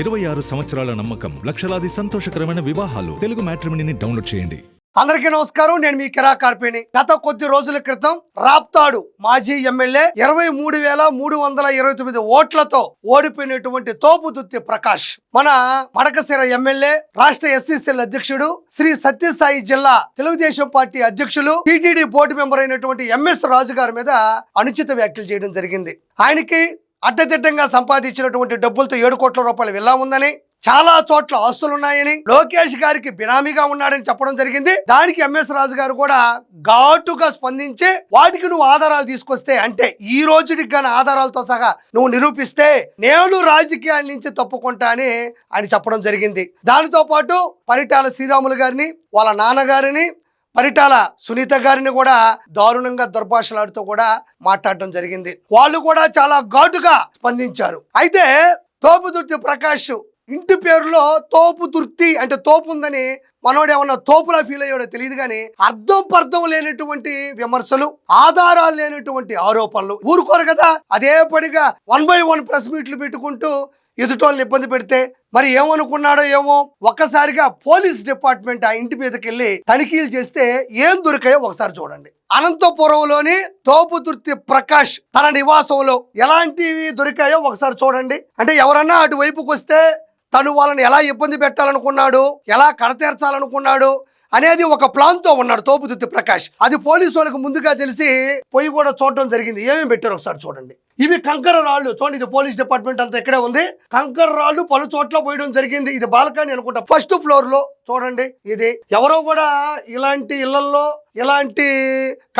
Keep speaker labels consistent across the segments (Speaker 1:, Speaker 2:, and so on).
Speaker 1: 26 సంవత్సరాల నమ్మకం, లక్షలాది సంతోషకరమైన వివాహాలు. తెలుగు మ్యాట్రిమోనీని డౌన్లోడ్ చేయండి.
Speaker 2: అందరికీ నమస్కారం. నేను మీ కిరా కార్పేని. గత కొద్ది రోజుల క్రితం రాప్తాడు మాజీ ఎమ్మెల్యే 23,329 ఓట్లతో ఓడిపోయినటువంటి తోపుదుర్తి ప్రకాష్, మన మడకశిర ఎమ్మెల్యే, రాష్ట్ర ఎస్సీసీఎల్ అధ్యక్షుడు, శ్రీ సత్యసాయి జిల్లా తెలుగుదేశం పార్టీ అధ్యక్షులు, టీటీడీ బోర్డు మెంబర్ అయినటువంటి ఎంఎస్ రాజు గారి మీద అనుచిత వ్యాఖ్యలు చేయడం జరిగింది. ఆయనకి అడ్డదిడ్డంగా సంపాదించినటువంటి డబ్బులతో 7 కోట్ల రూపాయలు విల్లా ఉందని, చాలా చోట్ల ఆస్తులున్నాయని, లోకేష్ గారికి బినామీగా ఉన్నాడని చెప్పడం జరిగింది. దానికి ఎంఎస్ రాజు గారు కూడా ఘాటుగా స్పందించి, వాటికి నువ్వు ఆధారాలు తీసుకొస్తే, అంటే ఈ రోజుకి గాని ఆధారాలతో సహా నువ్వు నిరూపిస్తే నేను రాజకీయాల నుంచి తప్పుకుంటా అని ఆయన చెప్పడం జరిగింది. దానితో పాటు పరిటాల శ్రీరాములు గారిని, వాళ్ళ నాన్నగారిని, పరిటాల సునీత గారిని కూడా దారుణంగా దుర్భాషలాడుతూ కూడా మాట్లాడటం జరిగింది. వాళ్ళు కూడా చాలా ఘాటుగా స్పందించారు. అయితే తోపుదుర్తి ప్రకాష్ ఇంటి పేరులో తోపుదుర్తి అంటే తోపు ఉందని మనోడు ఏమన్నా తోపులా ఫీల్ అయ్యాడో తెలియదు కానీ, అర్థం పర్థం లేనటువంటి విమర్శలు, ఆధారాలు లేనటువంటి ఆరోపణలు ఊరుకోరు కదా. అదే పడిగా 1 by 1 ప్రెస్ మీట్లు పెట్టుకుంటూ ఎదుటోళ్ళని ఇబ్బంది పెడితే మరి ఏమనుకున్నాడో ఏమో. ఒక్కసారిగా పోలీస్ డిపార్ట్మెంట్ ఆ ఇంటి మీదకి వెళ్ళి తనిఖీలు చేస్తే ఏం దొరికాయో ఒకసారి చూడండి. అనంతపురంలోని తోపుదుర్తి ప్రకాష్ తన నివాసంలో ఎలాంటివి దొరికాయో ఒకసారి చూడండి. అంటే ఎవరన్నా అటువైపుకి వస్తే తను వాళ్ళని ఎలా ఇబ్బంది పెట్టాలనుకున్నాడు, ఎలా కడతీర్చాలనుకున్నాడు అనేది ఒక ప్లాన్తో ఉన్నాడు తోపుదుర్తి ప్రకాష్. అది పోలీసు వాళ్ళకి ముందుగా తెలిసి పోయి కూడా చూడటం జరిగింది. ఏమేమి పెట్టారు ఒకసారి చూడండి. ఇవి కంకర రాళ్ళు చూడండి. ఇది పోలీస్ డిపార్ట్మెంట్ అంతా ఇక్కడే ఉంది. కంకర రాళ్ళు పలు చోట్ల పోయడం జరిగింది. ఇది బాల్కనీ అనుకుంటా, ఫస్ట్ ఫ్లోర్ లో చూడండి. ఇది ఎవరో కూడా ఇలాంటి ఇళ్లలో, ఇలాంటి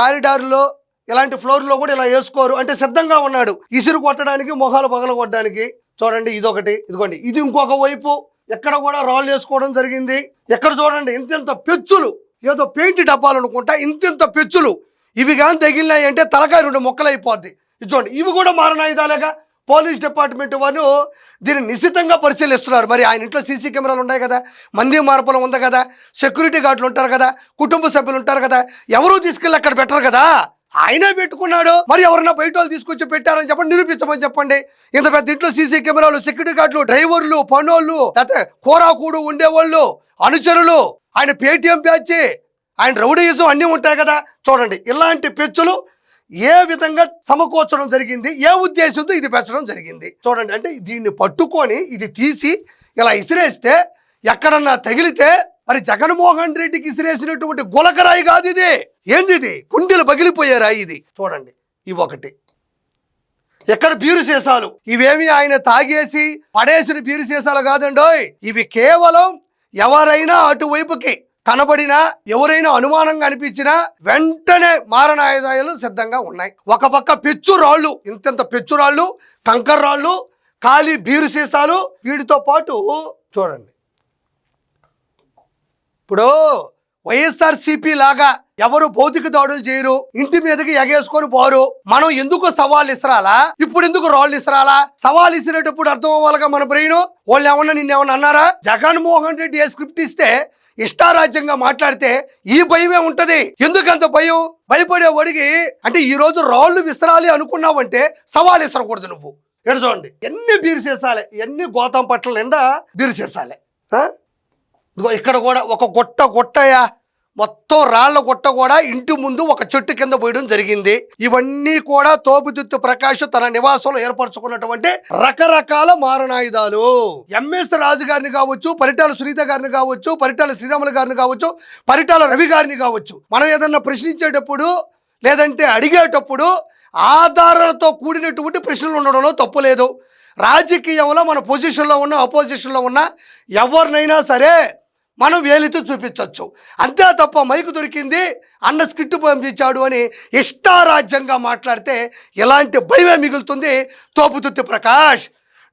Speaker 2: కారిడార్లో, ఇలాంటి ఫ్లోర్ లో కూడా ఇలా వేసుకోరు. అంటే సిద్ధంగా ఉన్నాడు ఇసురు కొట్టడానికి, మొహాలు పగల కొట్టడానికి. చూడండి ఇదొకటి, ఇదిగోండి ఇది ఇంకొక వైపు. ఎక్కడ కూడా రాళ్ళు వేసుకోవడం జరిగింది. ఎక్కడ చూడండి ఇంతింత పెచ్చులు, ఏదో పెయింట్ డబ్బాలు అనుకుంటా, ఇంతింత పెచ్చులు. ఇవి కానీ తగిలినాయి అంటే తలకాయ 2 ముక్కలు అయిపోద్ది. చూడండి ఇవి కూడా మారణాయుధాలేగా. పోలీస్ డిపార్ట్మెంట్ వాళ్ళు దీన్ని నిశ్చితంగా పరిశీలిస్తున్నారు. మరి ఆయన ఇంట్లో సీసీ కెమెరాలు ఉన్నాయి కదా, మంది మార్పులం ఉంది కదా, సెక్యూరిటీ గార్డులు ఉంటారు కదా, కుటుంబ సభ్యులు ఉంటారు కదా, ఎవరూ తీసుకెళ్ళి అక్కడ పెట్టరు కదా. ఆయనే పెట్టుకున్నాడు. మరి ఎవరన్నా బయట వాళ్ళు తీసుకొచ్చి పెట్టారని చెప్పండి, నిరూపించమని చెప్పండి. ఇంత పెద్ద ఇంట్లో సీసీ కెమెరాలు, సెక్యూరిటీ గార్డులు, డ్రైవర్లు, పనోళ్ళు, లేకపోతే కూరాకూడు ఉండేవాళ్ళు, అనుచరులు, ఆయన పేటీఎం బ్యాచ్, ఆయన రౌడీయిజం అన్నీ ఉంటాయి కదా. చూడండి ఇలాంటి పెచ్చులు ఏ విధంగా సమకూర్చడం జరిగింది, ఏ ఉద్దేశంతో ఇది పెట్టడం జరిగింది చూడండి. అంటే దీన్ని పట్టుకొని ఇది తీసి ఇలా ఇసిరేస్తే ఎక్కడన్నా తగిలితే మరి జగన్మోహన్ రెడ్డికి ఇసిరేసినటువంటి గులకరాయి కాదు ఇది. ఏంది ఇది? కుండీలు పగిలిపోయారా ఇది? చూడండి ఇవి ఒకటి. ఎక్కడ బీరు సీసాలు, ఇవేమి ఆయన తాగేసి పడేసిన బీరు సీసాలు కాదండోయ్. ఇవి కేవలం ఎవరైనా అటువైపుకి కనబడినా, ఎవరైనా అనుమానంగా అనిపించినా వెంటనే మారణాయుధాలు సిద్ధంగా ఉన్నాయి. ఒక పక్క పెచ్చు రాళ్ళు, ఇంత పెచ్చు రాళ్ళు, కంకర రాళ్ళు, ఖాళీ బీరు సీసాలు. వీటితో పాటు చూడండి, ఇప్పుడు వైఎస్ఆర్సీపీ లాగా ఎవరు భౌతిక దాడులు చేయరు, ఇంటి మీదకి ఎగేసుకొని పోరు. మనం ఎందుకు సవాళ్ళు ఇసరాలా? ఇప్పుడు ఎందుకు రాళ్ళు ఇసరాలా? సవాల్ ఇసిరేటప్పుడు అర్థం అవ్వాలిగా మన బ్రెయిన్. వాళ్ళు ఏమన్నా నిన్నేమన్నా అన్నారా? జగన్మోహన్ రెడ్డి ఏ స్క్రిప్ట్ ఇస్తే ఇష్టారాజ్యంగా మాట్లాడితే ఈ భయమే ఉంటది. ఎందుకంత భయం? భయపడే వాడికి అంటే ఈ రోజు రాళ్ళు విసరాలి అనుకున్నావంటే సవాల్ ఇసరకూడదు నువ్వు. ఎక్కడ చూడండి ఎన్ని బీరు సీసాలే, ఎన్ని గోతం పట్ల నిండా బీరు సీసాలే. ఇక్కడ కూడా ఒక గుట్టయా, మొత్తం రాళ్ల గుట్ట కూడా ఇంటి ముందు ఒక చెట్టు కింద పోయడం జరిగింది. ఇవన్నీ కూడా తోపుదుర్తి ప్రకాష్ తన నివాసంలో ఏర్పరచుకున్నటువంటి రకరకాల మారణాయుధాలు. ఎంఎస్ రాజు గారిని కావచ్చు, పరిటాల సునీత గారిని కావచ్చు, పరిటాల శ్రీరాములు గారిని కావచ్చు, పరిటాల రవి గారిని కావచ్చు, మనం ఏదన్నా ప్రశ్నించేటప్పుడు లేదంటే అడిగేటప్పుడు ఆధారాలతో కూడినటువంటి ప్రశ్నలు ఉండడంలో తప్పు లేదు. రాజకీయంలో మన పొజిషన్లో ఉన్న, అపోజిషన్లో ఉన్న ఎవరినైనా సరే మనం వేలితో చూపించవచ్చు. అంతే తప్ప మైకు దొరికింది అన్న స్క్రిప్ట్ పంపించాడు అని ఇష్టారాజ్యంగా మాట్లాడితే ఇలాంటి భయమే మిగులుతుంది. తోపుదుర్తి ప్రకాష్,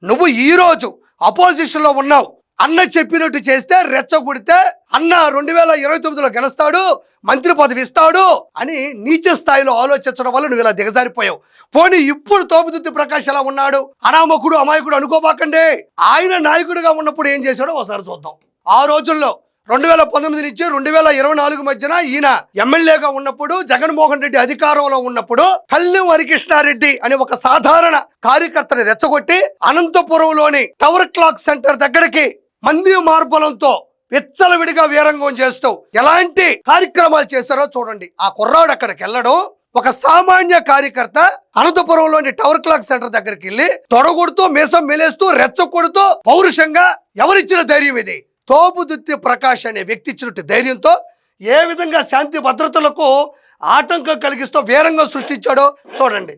Speaker 2: నువ్వు ఈరోజు అపోజిషన్లో ఉన్నావు, అన్న చెప్పినట్టు చేస్తే రెచ్చగొడితే అన్న 2029లో గెలుస్తాడు, మంత్రి పదవి ఇస్తాడు అని నీచ స్థాయిలో ఆలోచించడం వల్ల నువ్వు ఇలా దిగజారిపోయావు. పోనీ ఇప్పుడు తోపుదుర్తి ప్రకాష్ ఎలా ఉన్నాడు? అనామకుడు, అమాయకుడు అనుకోబాకండి. ఆయన నాయకుడిగా ఉన్నప్పుడు ఏం చేశాడో ఒకసారి చూద్దాం. ఆ రోజుల్లో 2019 నుంచి 2024 మధ్యన ఈయన ఎమ్మెల్యేగా ఉన్నప్పుడు జగన్మోహన్ రెడ్డి అధికారంలో ఉన్నప్పుడు కల్లు హరికృష్ణారెడ్డి అనే ఒక సాధారణ కార్యకర్తని రెచ్చగొట్టి అనంతపురంలోని టవర్ క్లాక్ సెంటర్ దగ్గరికి మంది మార్బలంతో విచ్చలవిడిగా వీరంగం చేస్తూ ఎలాంటి కార్యక్రమాలు చేశారో చూడండి. ఆ కుర్రాడు అక్కడికి వెళ్ళడం, ఒక సామాన్య కార్యకర్త అనంతపురంలోని టవర్ క్లాక్ సెంటర్ దగ్గరికి వెళ్ళి తొడగొడుతూ మీసం మెలేస్తూ రెచ్చగొడుతూ పౌరుషంగా ఎవరిచ్చిన ధైర్యం ఇది? తోపుదుత్తి ప్రకాష్ అనే వ్యక్తి ఇచ్చినట్టు ధైర్యంతో ఏ విధంగా శాంతి భద్రతలకు ఆటంకం కలిగిస్తూ వీరంగం సృష్టించాడో చూడండి.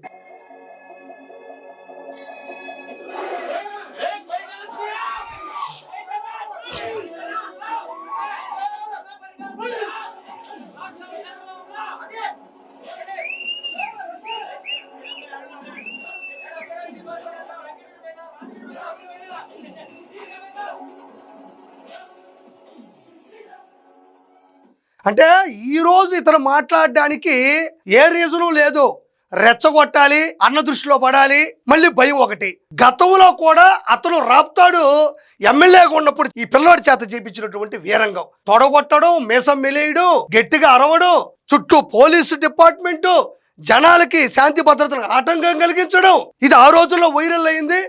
Speaker 2: అంటే ఈ రోజు ఇతను మాట్లాడడానికి ఏ రీజను లేదు. రెచ్చగొట్టాలి, అన్న దృష్టిలో పడాలి, మళ్ళీ భయం ఒకటి. గతంలో కూడా అతను రాప్తాడు ఎమ్మెల్యేగా ఉన్నప్పుడు ఈ పిల్లోడి చేత చేపించినటువంటి వీరంగం, తొడగొట్టడం, మీసం మెలేయడం, గట్టిగా అరవడం, చుట్టూ పోలీసు డిపార్ట్మెంటు, జనాలకి శాంతి భద్రతలకు ఆటంకం కలిగించడం, ఇది ఆ రోజుల్లో వైరల్ అయింది.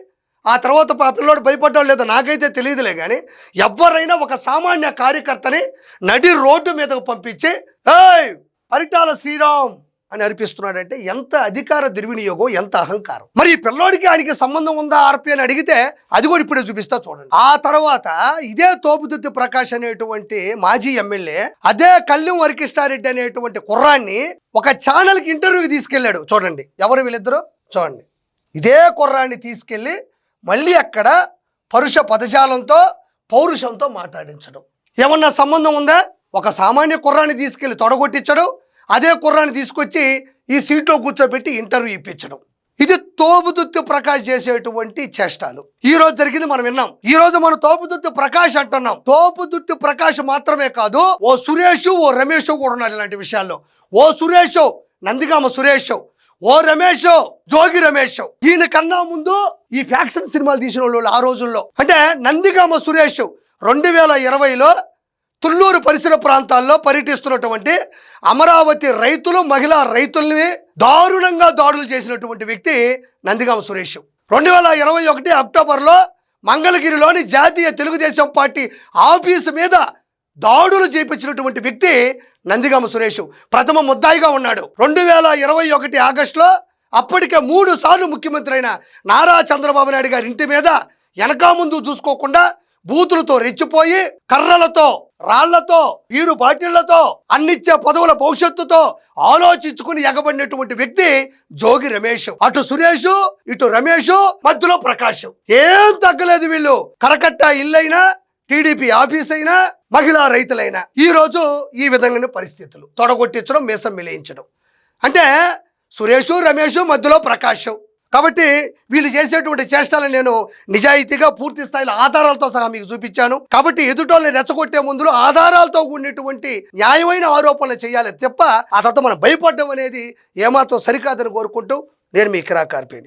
Speaker 2: ఆ తర్వాత పిల్లోడు భయపడ్డాడు లేదో నాకైతే తెలియదులే, కానీ ఎవరైనా ఒక సామాన్య కార్యకర్తని నడి రోడ్డు మీదకు పంపించి ఏయ్ పరిటాల శ్రీరామ్ అని అనిపిస్తున్నాడంటే ఎంత అధికార దుర్వినియోగం, ఎంత అహంకారం. మరి ఈ పిల్లోడికి ఆయనకి సంబంధం ఉందా ఆర్పి అని అడిగితే అది కూడా ఇప్పుడే చూపిస్తా చూడండి. ఆ తర్వాత ఇదే తోపుదుత్తి ప్రకాష్ అనేటువంటి మాజీ ఎమ్మెల్యే అదే కల్లు హరికృష్ణారెడ్డి అనేటువంటి కుర్రాన్ని ఒక ఛానల్కి ఇంటర్వ్యూకి తీసుకెళ్లాడు. చూడండి ఎవరు వీళ్ళిద్దరూ చూడండి. ఇదే కుర్రాన్ని తీసుకెళ్లి మళ్ళీ అక్కడ పరుష పదజాలంతో పౌరుషంతో మాట్లాడించడం. ఏమన్నా సంబంధం ఉందా? ఒక సామాన్య కుర్రాన్ని తీసుకెళ్లి తొడగొట్టించడం, అదే కుర్రాన్ని తీసుకొచ్చి ఈ సీట్లో కూర్చోబెట్టి ఇంటర్వ్యూ ఇప్పించడం. ఇది తోపుదుత్తి ప్రకాష్ చేసేటువంటి చేష్టాలు. ఈ రోజు జరిగింది మనం విన్నాం. ఈ రోజు మనం తోపుదుత్తి ప్రకాష్ అంటున్నాం. తోపుదుత్తి ప్రకాష్ మాత్రమే కాదు, ఓ సురేష్, ఓ రమేష్ కూడా ఉన్నారు ఇలాంటి విషయాల్లో. ఓ సురేష్, నందిగామ సురేష్, ఓ రమేష్, జోగి రమేష్. ఈయన కన్నా ముందు ఈ ఫ్యాక్షన్ సినిమాలు తీసిన వాళ్ళు ఆ రోజుల్లో. అంటే నందిగామ సురేష్ 2020లో తుళ్ళూరు పరిసర ప్రాంతాల్లో పర్యటిస్తున్నటువంటి అమరావతి రైతులు, మహిళా రైతుల్ని దారుణంగా దాడులు చేసినటువంటి వ్యక్తి నందిగామ సురేష్. 2021 అక్టోబర్లో మంగళగిరిలోని జాతీయ తెలుగుదేశం పార్టీ ఆఫీసు మీద దాడులు చేయించినటువంటి వ్యక్తి నందిగామ సురేష్ ప్రథమ ముద్దాయిగా ఉన్నాడు. 2021 ఆగస్టులో అప్పటికే 3 సార్లు ముఖ్యమంత్రి అయిన నారా చంద్రబాబు నాయుడు గారి ఇంటి మీద వెనకా ముందు చూసుకోకుండా బూతులతో రెచ్చిపోయి కర్రలతో, రాళ్లతో, వీరు బాటిళ్లతో, అన్నిచ్చే పదవుల భవిష్యత్తుతో ఆలోచించుకుని ఎగబడినటువంటి వ్యక్తి జోగి రమేష్. అటు సురేష్, ఇటు రమేష్, మధ్యలో ప్రకాష్. ఏం తగ్గలేదు వీళ్ళు. కరకట్ట ఇల్లైనా, టీడీపీ ఆఫీస్ అయినా, మహిళా రైతులైనా ఈ రోజు ఈ విధంగానే పరిస్థితులు. తొడగొట్టించడం, మీసం మిలేయించడం. అంటే సురేష్, రమేష్, మధ్యలో ప్రకాష్. కాబట్టి వీళ్ళు చేసేటువంటి చేష్టాలను నేను నిజాయితీగా పూర్తి స్థాయిలో ఆధారాలతో సహా మీకు చూపించాను. కాబట్టి ఎదుటోళ్ళని రెచ్చగొట్టే ముందు ఆధారాలతో కూడినటువంటి న్యాయమైన ఆరోపణలు చేయాలి తప్ప ఆ తర్వాత మనం భయపడడం అనేది ఏమాత్రం సరికాదని కోరుకుంటూ నేను మీ కిరా కార్పేని.